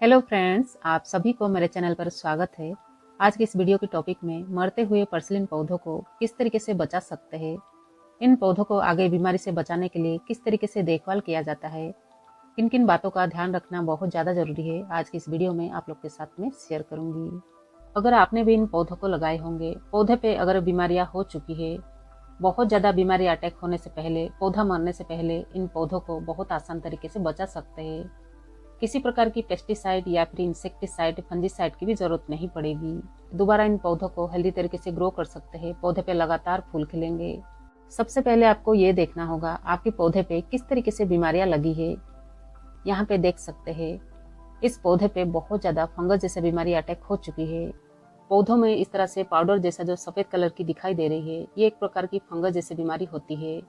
Hello friends, आप सभी को मेरे चैनल पर स्वागत है। आज की इस वीडियो के टॉपिक में मरते हुए पर्सिलिन पौधों को किस तरीके से बचा सकते हैं, इन पौधों को आगे बीमारी से बचाने के लिए किस तरीके से देखभाल किया जाता है, किन किन बातों का ध्यान रखना बहुत ज़्यादा ज़रूरी है, आज की इस वीडियो में आप लोग के साथ में शेयर करूंगी। अगर आपने भी इन पौधों को लगाए होंगे, पौधे पे अगर बीमारियां हो चुकी है, बहुत ज़्यादा बीमारी अटैक होने से पहले, पौधा मरने से पहले इन पौधों को बहुत आसान तरीके से बचा सकते हैं। किसी प्रकार की पेस्टिसाइड या फिर इंसेक्टिसाइड, फंजीसाइड की भी जरूरत नहीं पड़ेगी। दोबारा इन पौधों को हेल्दी तरीके से ग्रो कर सकते हैं। पौधे पे लगातार फूल खिलेंगे। सबसे पहले आपको ये देखना होगा आपके पौधे पे किस तरीके से बीमारियां लगी है। यहाँ पे देख सकते हैं इस पौधे पे बहुत ज्यादा फंगस जैसे बीमारी अटैक हो चुकी है। पौधों में इस तरह से पाउडर जैसा जो सफेद कलर की दिखाई दे रही है, ये एक प्रकार की फंगस जैसी बीमारी होती है।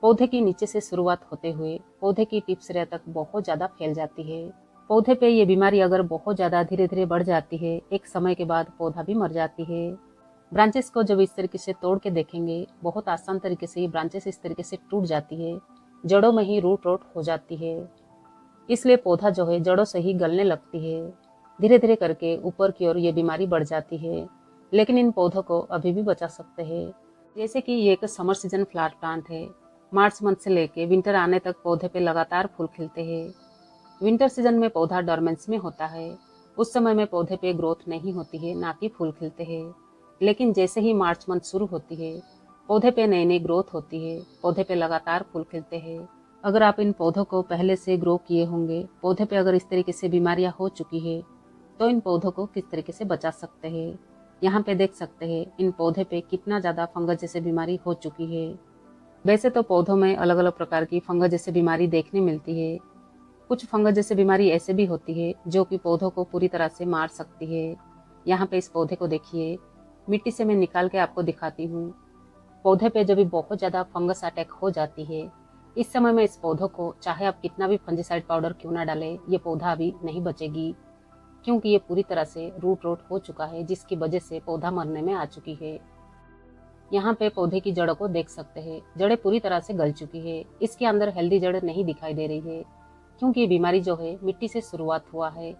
पौधे के नीचे से शुरुआत होते हुए पौधे की टिप सिरे तक बहुत ज्यादा फैल जाती है। पौधे पे ये बीमारी अगर बहुत ज्यादा धीरे धीरे बढ़ जाती है, एक समय के बाद पौधा भी मर जाती है। ब्रांचेस को जब इस तरीके से तोड़ के देखेंगे, बहुत आसान तरीके से ये ब्रांचेस इस तरीके से टूट जाती है, जड़ों में ही रूट रोट हो जाती है। इसलिए पौधा जो है जड़ों से ही गलने लगती है। धीरे धीरे करके ऊपर की ओर ये बीमारी बढ़ जाती है, लेकिन इन पौधों को अभी भी बचा सकते हैं। जैसे कि ये एक समर सीजन फ्लावर प्लांट है। मार्च मंथ से लेके विंटर आने तक पौधे पे लगातार फूल खिलते हैं। विंटर सीजन में पौधा डॉर्मेंस में होता है। उस समय में पौधे पे ग्रोथ नहीं होती है, ना कि फूल खिलते हैं। लेकिन जैसे ही मार्च मंथ शुरू होती है, पौधे पे नई नई ग्रोथ होती है, पौधे पे लगातार फूल खिलते हैं। अगर आप इन पौधों को पहले से ग्रो किए होंगे, पौधे पे अगर इस तरीके से बीमारियां हो चुकी है, तो इन पौधों को किस तरीके से बचा सकते हैं। यहाँ पे देख सकते हैं इन पौधे पे कितना ज्यादा फंगस जैसे बीमारी हो चुकी है। वैसे तो पौधों में अलग अलग प्रकार की फंगस जैसे बीमारी देखने मिलती है। कुछ फंगस जैसे बीमारी ऐसे भी होती है जो कि पौधों को पूरी तरह से मार सकती है। यहाँ पे इस पौधे को देखिए, मिट्टी से मैं निकाल के आपको दिखाती हूँ। पौधे पे जब भी बहुत ज्यादा फंगस अटैक हो जाती है, इस समय में इस पौधों को चाहे आप कितना भी फंजीसाइड पाउडर क्यों ना डालें, ये पौधा अभी नहीं बचेगी, क्योंकि ये पूरी तरह से रूट रोट हो चुका है, जिसकी वजह से पौधा मरने में आ चुकी है। यहाँ पे पौधे की जड़ों को देख सकते हैं, जड़ें पूरी तरह से गल चुकी है। इसके अंदर हेल्दी जड़ नहीं दिखाई दे रही है, क्योंकि ये बीमारी जो है मिट्टी से शुरुआत हुआ है।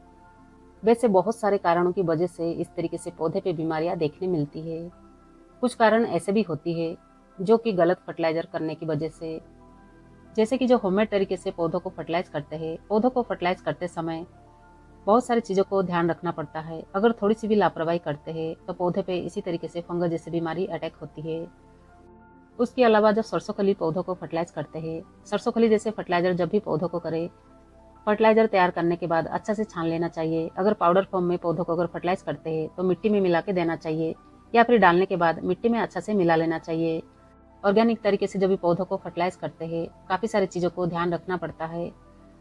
वैसे बहुत सारे कारणों की वजह से इस तरीके से पौधे पे बीमारियां देखने मिलती है। कुछ कारण ऐसे भी होती है जो कि गलत फर्टिलाइजर करने की वजह से, जैसे कि जो होममेड तरीके से पौधों को फर्टिलाइज करते हैं, पौधों को फर्टिलाइज करते समय बहुत सारी चीजों को ध्यान रखना पड़ता है। अगर थोड़ी सी भी लापरवाही करते हैं तो पौधे पे इसी तरीके से फंगस जैसी बीमारी अटैक होती है। उसके अलावा जब सरसों खली पौधों को फर्टिलाइज करते हैं, सरसों खली जैसे फर्टिलाइजर जब भी पौधों को करे, फर्टिलाइजर तैयार करने के बाद अच्छा से छान लेना चाहिए। अगर पाउडर फॉर्म में पौधों को अगर फर्टिलाइज करते हैं तो मिट्टी में मिला के देना चाहिए, या फिर डालने के बाद मिट्टी में अच्छा से मिला लेना चाहिए। ऑर्गेनिक तरीके से जब भी पौधों को फर्टिलाइज करते हैं, काफी सारी चीजों को ध्यान रखना पड़ता है।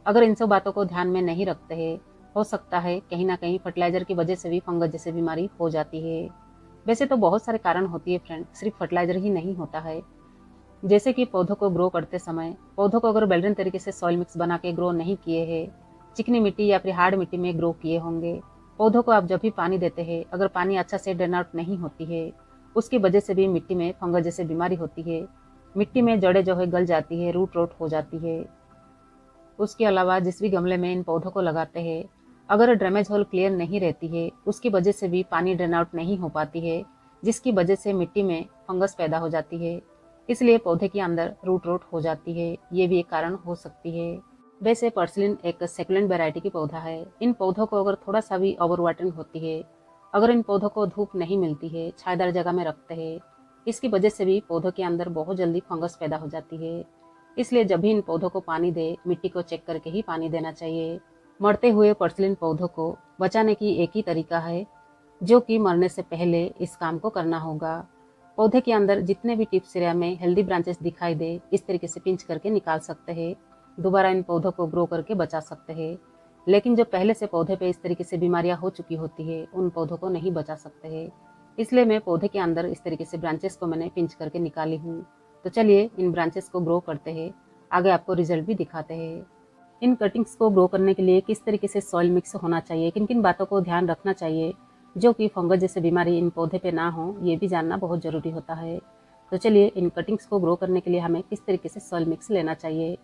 अगर इन सब बातों को ध्यान में नहीं रखते हैं, हो सकता है कहीं ना कहीं फर्टिलाइजर की वजह से भी फंगस जैसी बीमारी हो जाती है। वैसे तो बहुत सारे कारण होती है फ्रेंड, सिर्फ फर्टिलाइजर ही नहीं होता है। जैसे कि पौधों को ग्रो करते समय पौधों को अगर बेलरन तरीके से सॉइल मिक्स बना के ग्रो नहीं किए हैं, चिकनी मिट्टी या फिर हार्ड मिट्टी में ग्रो किए होंगे, पौधों को आप जब भी पानी देते हैं, अगर पानी अच्छा से ड्रेन आउट नहीं होती है, उसकी वजह से भी मिट्टी में फंगस जैसे बीमारी होती है। मिट्टी में जड़ें जो है गल जाती है, रूट रोट हो जाती है। उसके अलावा जिस भी गमले में इन पौधों को लगाते हैं, अगर ड्रेनेज होल क्लियर नहीं रहती है, उसकी वजह से भी पानी ड्रेन आउट नहीं हो पाती है, जिसकी वजह से मिट्टी में फंगस पैदा हो जाती है। इसलिए पौधे के अंदर रूट रोट हो जाती है, ये भी एक कारण हो सकती है। वैसे पर्सिलिन एक सेकुलेंट वैरायटी की पौधा है। इन पौधों को अगर थोड़ा सा भी ओवर वाटरिंग होती है, अगर इन पौधों को धूप नहीं मिलती है, छायादार जगह में रखते हैं, इसकी वजह से भी पौधों के अंदर बहुत जल्दी फंगस पैदा हो जाती है। इसलिए जब भी इन पौधों को पानी दे, मिट्टी को चेक करके ही पानी देना चाहिए। मरते हुए पर्सिलिन पौधों को बचाने की एक ही तरीका है, जो कि मरने से पहले इस काम को करना होगा। पौधे के अंदर जितने भी टिप सिरा में हेल्दी ब्रांचेस दिखाई दे, इस तरीके से पिंच करके निकाल सकते हैं। दोबारा इन पौधों को ग्रो करके बचा सकते हैं। लेकिन जो पहले से पौधे पे इस तरीके से बीमारियां हो चुकी होती है, उन पौधों को नहीं बचा सकते हैं। इसलिए मैं पौधे के अंदर इस तरीके से ब्रांचेस को मैंने पिंच करके निकाली हूँ। तो चलिए इन ब्रांचेस को ग्रो करते हैं, आगे आपको रिजल्ट भी दिखाते हैं। इन कटिंग्स को ग्रो करने के लिए किस तरीके से सॉइल मिक्स होना चाहिए, किन किन बातों को ध्यान रखना चाहिए, जो कि फंगस जैसे बीमारी इन पौधे पे ना हो, ये भी जानना बहुत जरूरी होता है। तो चलिए इन कटिंग्स को ग्रो करने के लिए हमें किस तरीके से सॉइल मिक्स लेना चाहिए।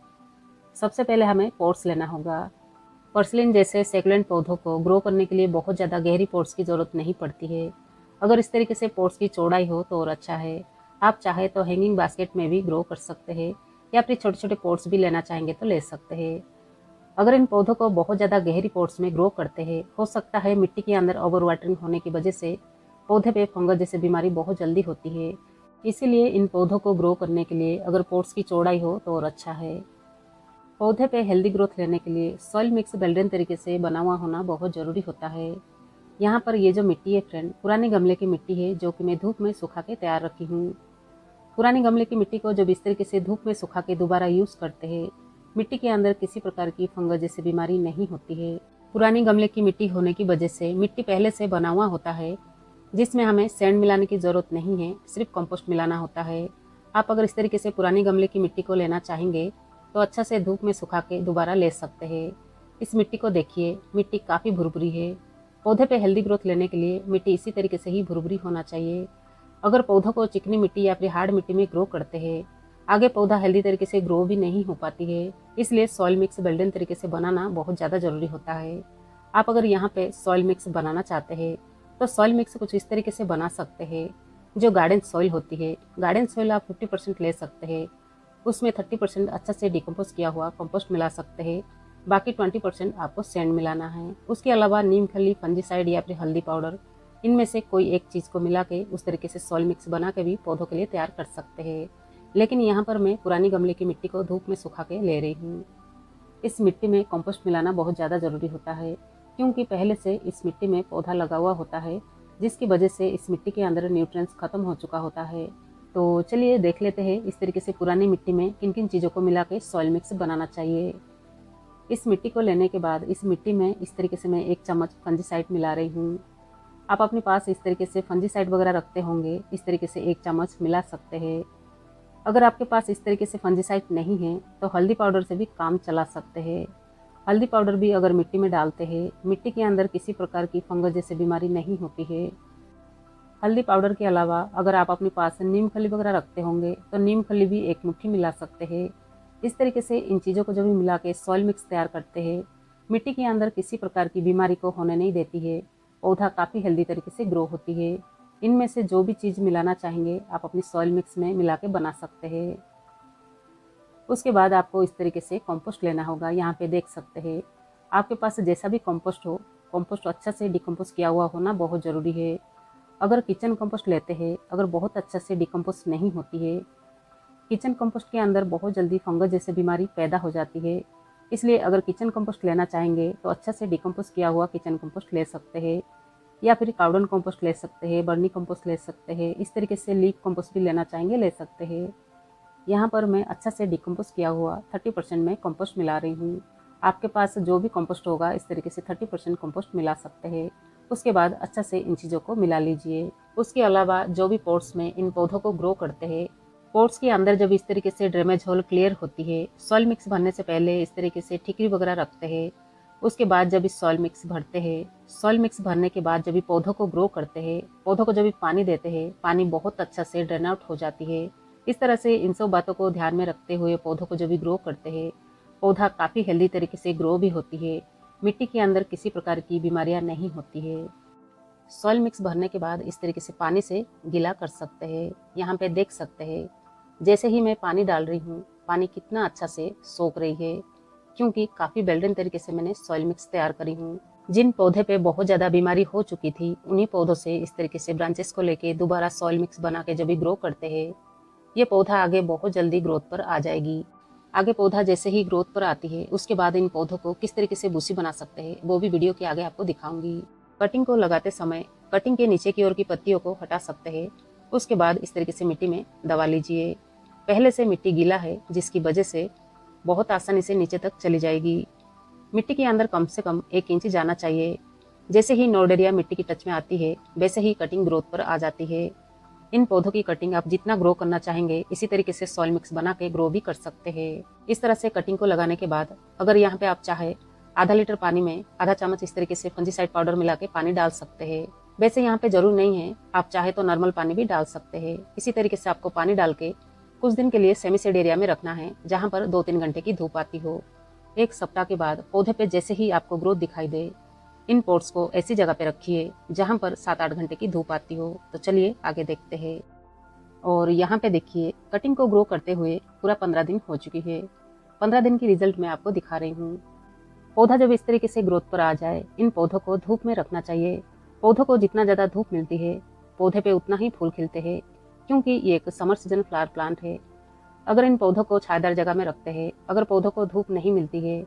सबसे पहले हमें पॉट्स लेना होगा। पर्सलिन जैसे सेकुलेंट पौधों को ग्रो करने के लिए बहुत ज़्यादा गहरी पॉट्स की ज़रूरत नहीं पड़ती है। अगर इस तरीके से पॉट्स की चौड़ाई हो तो और अच्छा है। आप चाहे तो हैंगिंग बास्केट में भी ग्रो कर सकते हैं या फिर छोटे छोटे पॉट्स भी लेना चाहेंगे तो ले सकते हैं। अगर इन पौधों को बहुत ज़्यादा गहरी पॉट्स में ग्रो करते हैं, हो सकता है मिट्टी के अंदर ओवर वाटरिंग होने की वजह से पौधे पे फंगस जैसी बीमारी बहुत जल्दी होती है। इसीलिए इन पौधों को ग्रो करने के लिए अगर पॉट्स की चौड़ाई हो तो और अच्छा है। पौधे पे हेल्दी ग्रोथ लेने के लिए सॉइल मिक्स बेल्डेन तरीके से बना हुआ होना बहुत ज़रूरी होता है। यहाँ पर ये जो मिट्टी है फ्रेंड, पुराने गमले की मिट्टी है जो कि मैं धूप में सुखा के तैयार रखी हूँ। पुराने गमले की मिट्टी को जब इस तरीके से धूप में सुखा के दोबारा यूज़ करते हैं, मिट्टी के अंदर किसी प्रकार की फंगस जैसी बीमारी नहीं होती है। पुरानी गमले की मिट्टी होने की वजह से मिट्टी पहले से बना हुआ होता है, जिसमें हमें सैंड मिलाने की ज़रूरत नहीं है, सिर्फ कंपोस्ट मिलाना होता है। आप अगर इस तरीके से पुरानी गमले की मिट्टी को लेना चाहेंगे तो अच्छा से धूप में सुखा के दोबारा ले सकते हैं। इस मिट्टी को देखिए, मिट्टी काफ़ी भुरभुरी है। पौधे पे हेल्दी ग्रोथ लेने के लिए मिट्टी इसी तरीके से ही भुरभुरी होना चाहिए। अगर पौधों को चिकनी मिट्टी या फिर हार्ड मिट्टी में ग्रो करते हैं, आगे पौधा हेल्दी तरीके से ग्रो भी नहीं हो पाती है। इसलिए सॉइल मिक्स बेल्डेन तरीके से बनाना बहुत ज़्यादा ज़रूरी होता है। आप अगर यहाँ पे सॉइल मिक्स बनाना चाहते हैं तो सॉइल मिक्स कुछ इस तरीके से बना सकते हैं। जो गार्डन सॉइल होती है, गार्डन सॉइल आप 50% ले सकते हैं। उसमें 30% अच्छा से डिकम्पोज किया हुआ कंपोस्ट मिला सकते हैं। बाकी 20% आपको सैंड मिलाना है। उसके अलावा नीम खली, फंजीसाइड या फिर हल्दी पाउडर, इनमें से कोई एक चीज़ को मिला के उस तरीके से सॉइल मिक्स बना के भी पौधों के लिए तैयार कर सकते हैं। लेकिन यहाँ पर मैं पुरानी गमले की मिट्टी को धूप में सुखा के ले रही हूँ। इस मिट्टी में कंपोस्ट मिलाना बहुत ज़्यादा ज़रूरी होता है, क्योंकि पहले से इस मिट्टी में पौधा लगा हुआ होता है, जिसकी वजह से इस मिट्टी के अंदर न्यूट्रिएंट्स खत्म हो चुका होता है। तो चलिए देख लेते हैं इस तरीके से पुरानी मिट्टी में किन किन चीज़ों को मिला के सॉइल मिक्स बनाना चाहिए। इस मिट्टी को लेने के बाद इस मिट्टी में इस तरीके से मैं 1 चम्मच फंजीसाइड मिला रही हूँ। आप अपने पास इस तरीके से फंजीसाइड वगैरह रखते होंगे, इस तरीके से 1 चम्मच मिला सकते हैं। अगर आपके पास इस तरीके से फंजीसाइड नहीं है तो हल्दी पाउडर से भी काम चला सकते हैं। हल्दी पाउडर भी अगर मिट्टी में डालते हैं, मिट्टी के अंदर किसी प्रकार की फंगस जैसी बीमारी नहीं होती है। हल्दी पाउडर के अलावा अगर आप अपने पास नीम खली वगैरह रखते होंगे तो नीम खली भी 1 मुट्ठी मिला सकते हैं। इस तरीके से इन चीज़ों को जब भी मिला के सॉइल मिक्स तैयार करते हैं, मिट्टी के अंदर किसी प्रकार की बीमारी को होने नहीं देती है। पौधा काफ़ी हेल्दी तरीके से ग्रो होती है। इनमें से जो भी चीज़ मिलाना चाहेंगे आप अपनी सॉइल मिक्स में मिला के बना सकते हैं। उसके बाद आपको इस तरीके से कंपोस्ट लेना होगा। यहाँ पे देख सकते हैं, आपके पास जैसा भी कंपोस्ट हो, कंपोस्ट अच्छा से डिकम्पोज किया हुआ होना बहुत ज़रूरी है। अगर किचन कंपोस्ट लेते हैं, अगर बहुत अच्छा से डिकम्पोज नहीं होती है, किचन कंपोस्ट के अंदर बहुत जल्दी फंगस जैसे बीमारी पैदा हो जाती है। इसलिए अगर किचन कंपोस्ट लेना चाहेंगे तो अच्छा से डिकम्पोज किया हुआ किचन कंपोस्ट ले सकते हैं, या फिर काउडन कंपोस्ट ले सकते हैं, बर्नी कंपोस्ट ले सकते हैं। इस तरीके से लीफ कंपोस्ट भी लेना चाहेंगे ले सकते हैं। यहाँ पर मैं अच्छा से डिकम्पोज किया हुआ 30% में कंपोस्ट मिला रही हूँ। आपके पास जो भी कंपोस्ट होगा इस तरीके से 30% कंपोस्ट मिला सकते हैं। उसके बाद अच्छा से इन चीज़ों को मिला लीजिए। उसके अलावा जो भी पॉट्स में इन पौधों को ग्रो करते हैं, पॉट्स के अंदर जब इस तरीके से ड्रेनेज होल क्लियर होती है, सॉइल मिक्स भरने से पहले इस तरीके से ठिकरी वगैरह रखते हैं। उसके बाद जब इस सॉइल मिक्स भरते हैं, सॉइल मिक्स भरने के बाद जब भी पौधों को ग्रो करते हैं, पौधों को जब भी पानी देते हैं, पानी बहुत अच्छा से ड्रेन आउट हो जाती है। इस तरह से इन सब बातों को ध्यान में रखते हुए पौधों को जब भी ग्रो करते हैं, पौधा काफ़ी हेल्दी तरीके से ग्रो भी होती है। मिट्टी के अंदर किसी प्रकार की बीमारियां नहीं होती है। सॉइल मिक्स भरने के बाद इस तरीके से पानी से गीला कर सकते हैं। यहाँ पे देख सकते हैं, जैसे ही मैं पानी डाल रही हूँ, पानी कितना अच्छा से सोख रही है, क्योंकि काफ़ी बेल्डेन तरीके से मैंने सॉइल मिक्स तैयार करी हूँ। जिन पौधे पे बहुत ज़्यादा बीमारी हो चुकी थी, उन्हीं पौधों से इस तरीके से ब्रांचेस को लेके दोबारा सॉइल मिक्स बना के जब भी ग्रो करते हैं, ये पौधा आगे बहुत जल्दी ग्रोथ पर आ जाएगी। आगे पौधा जैसे ही ग्रोथ पर आती है, उसके बाद इन पौधों को किस तरीके से भूसी बना सकते हैं वो भी वीडियो के आगे आपको दिखाऊंगी। कटिंग को लगाते समय कटिंग के नीचे की ओर की पत्तियों को हटा सकते हैं। उसके बाद इस तरीके से मिट्टी में दबा लीजिए। पहले से मिट्टी गीला है, जिसकी वजह से बहुत आसानी से नीचे तक चली जाएगी। मिट्टी के अंदर कम से कम 1 इंच जाना चाहिए। जैसे ही नोड एरिया मिट्टी की टच में आती है, वैसे ही कटिंग ग्रोथ पर आ जाती है। इन पौधों की कटिंग आप जितना ग्रो करना चाहेंगे, इसी तरीके से सॉइल मिक्स बना के ग्रो भी कर सकते हैं। इस तरह से कटिंग को लगाने के बाद अगर यहाँ पे आप चाहे आधा लीटर पानी में आधा चम्मच इस तरीके से फंजीसाइड पाउडर मिला के पानी डाल सकते हैं। वैसे यहाँ पे जरूर नहीं है, आप चाहे तो नॉर्मल पानी भी डाल सकते हैं। इसी तरीके से आपको पानी डाल के कुछ दिन के लिए सेमी शेड एरिया में रखना है, जहाँ पर 2-3 घंटे की धूप आती हो। 1 सप्ताह के बाद पौधे पे जैसे ही आपको ग्रोथ दिखाई दे, इन पॉट्स को ऐसी जगह पे रखिए जहाँ पर 7-8 घंटे की धूप आती हो। तो चलिए आगे देखते हैं। और यहाँ पे देखिए कटिंग को ग्रो करते हुए पूरा 15 दिन हो चुकी है। 15 दिन की रिजल्ट मैं आपको दिखा रही हूँ। पौधा जब इस तरीके से ग्रोथ पर आ जाए, इन पौधों को धूप में रखना चाहिए। पौधों को जितना ज़्यादा धूप मिलती है, पौधे पे उतना ही फूल खिलते हैं, क्योंकि ये एक समर सीजन फ्लावर प्लांट है। अगर इन पौधों को छायादार जगह में रखते हैं, अगर पौधों को धूप नहीं मिलती है,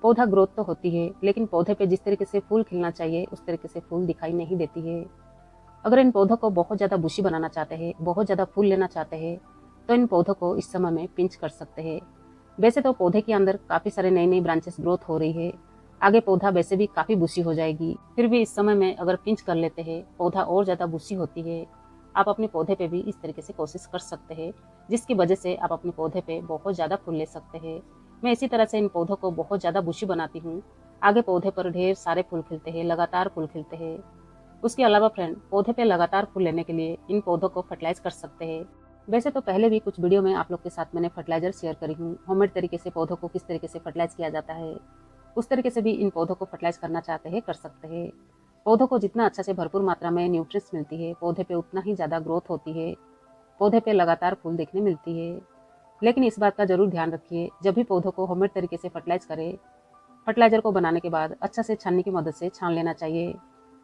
पौधा ग्रोथ तो होती है, लेकिन पौधे पे जिस तरीके से फूल खिलना चाहिए उस तरीके से फूल दिखाई नहीं देती है। अगर इन पौधों को बहुत ज़्यादा बुशी बनाना चाहते हैं, बहुत ज़्यादा फूल लेना चाहते हैं, तो इन पौधों को इस समय में पिंच कर सकते हैं। वैसे तो पौधे के अंदर काफ़ी सारे नई नई ब्रांचेस ग्रोथ हो रही है, आगे पौधा वैसे भी काफ़ी बुशी हो जाएगी। फिर भी इस समय में अगर पिंच कर लेते हैं, पौधा और ज़्यादा बुशी होती है। आप अपने पौधे पे भी इस तरीके से कोशिश कर सकते हैं, जिसकी वजह से आप अपने पौधे पे बहुत ज़्यादा फूल ले सकते हैं। मैं इसी तरह से इन पौधों को बहुत ज़्यादा बुशी बनाती हूँ। आगे पौधे पर ढेर सारे फूल खिलते हैं, लगातार फूल खिलते हैं। उसके अलावा फ्रेंड, पौधे पे लगातार फूल लेने के लिए इन पौधों को फर्टिलाइज कर सकते हैं। वैसे तो पहले भी कुछ वीडियो में आप लोग के साथ मैंने फर्टिलाइजर शेयर करी हूँ, होममेड तरीके से पौधों को किस तरीके से फर्टिलाइज किया जाता है। उस तरीके से भी इन पौधों को फर्टिलाइज करना चाहते हैं, कर सकते हैं। पौधों को जितना अच्छा से भरपूर मात्रा में न्यूट्रिएंट्स मिलती है, पौधे पे उतना ही ज़्यादा ग्रोथ होती है, पौधे पे लगातार फूल देखने मिलती है। लेकिन इस बात का जरूर ध्यान रखिए, जब भी पौधों को होममेड तरीके से फर्टिलाइज करें, फर्टिलाइजर को बनाने के बाद अच्छा से छन्नी की मदद से छान लेना चाहिए।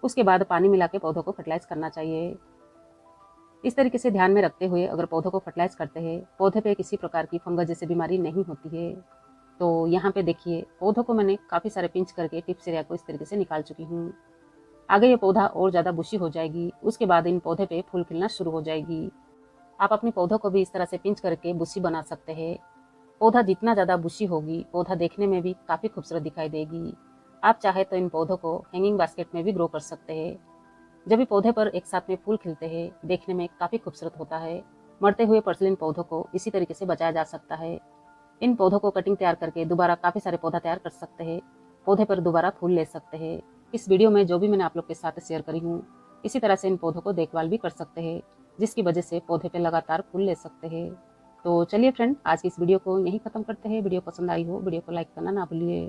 उसके बाद पानी मिला के पौधों को फर्टिलाइज करना चाहिए। इस तरीके से ध्यान में रखते हुए अगर पौधों को फर्टिलाइज करते हैं, पौधे पे किसी प्रकार की फंगस जैसी बीमारी नहीं होती है। तो यहाँ पे देखिए पौधों को मैंने काफ़ी सारे पिंच करके टिप्स एरिया को इस तरीके से निकाल चुकी हूँ। आगे ये पौधा और ज़्यादा बुशी हो जाएगी, उसके बाद इन पौधे पे फूल खिलना शुरू हो जाएगी। आप अपने पौधों को भी इस तरह से पिंच करके बुशी बना सकते हैं। पौधा जितना ज़्यादा बुशी होगी, पौधा देखने में भी काफ़ी खूबसूरत दिखाई देगी। आप चाहे तो इन पौधों को हैंगिंग बास्केट में भी ग्रो कर सकते हैं। जब भी पौधे पर एक साथ में फूल खिलते हैं, देखने में काफ़ी खूबसूरत होता है। मरते हुए पर्सलिन पौधों को इसी तरीके से बचाया जा सकता है। इन पौधों को कटिंग तैयार करके दोबारा काफ़ी सारे पौधा तैयार कर सकते हैं, पौधे पर दोबारा फूल ले सकते हैं। इस वीडियो में जो भी मैंने आप लोग के साथ शेयर करी हूँ, इसी तरह से इन पौधों को देखभाल भी कर सकते हैं, जिसकी वजह से पौधे पे लगातार फूल ले सकते हैं। तो चलिए फ्रेंड, आज की इस वीडियो को यहीं ख़त्म करते हैं। वीडियो पसंद आई हो, वीडियो को लाइक करना ना भूलिए।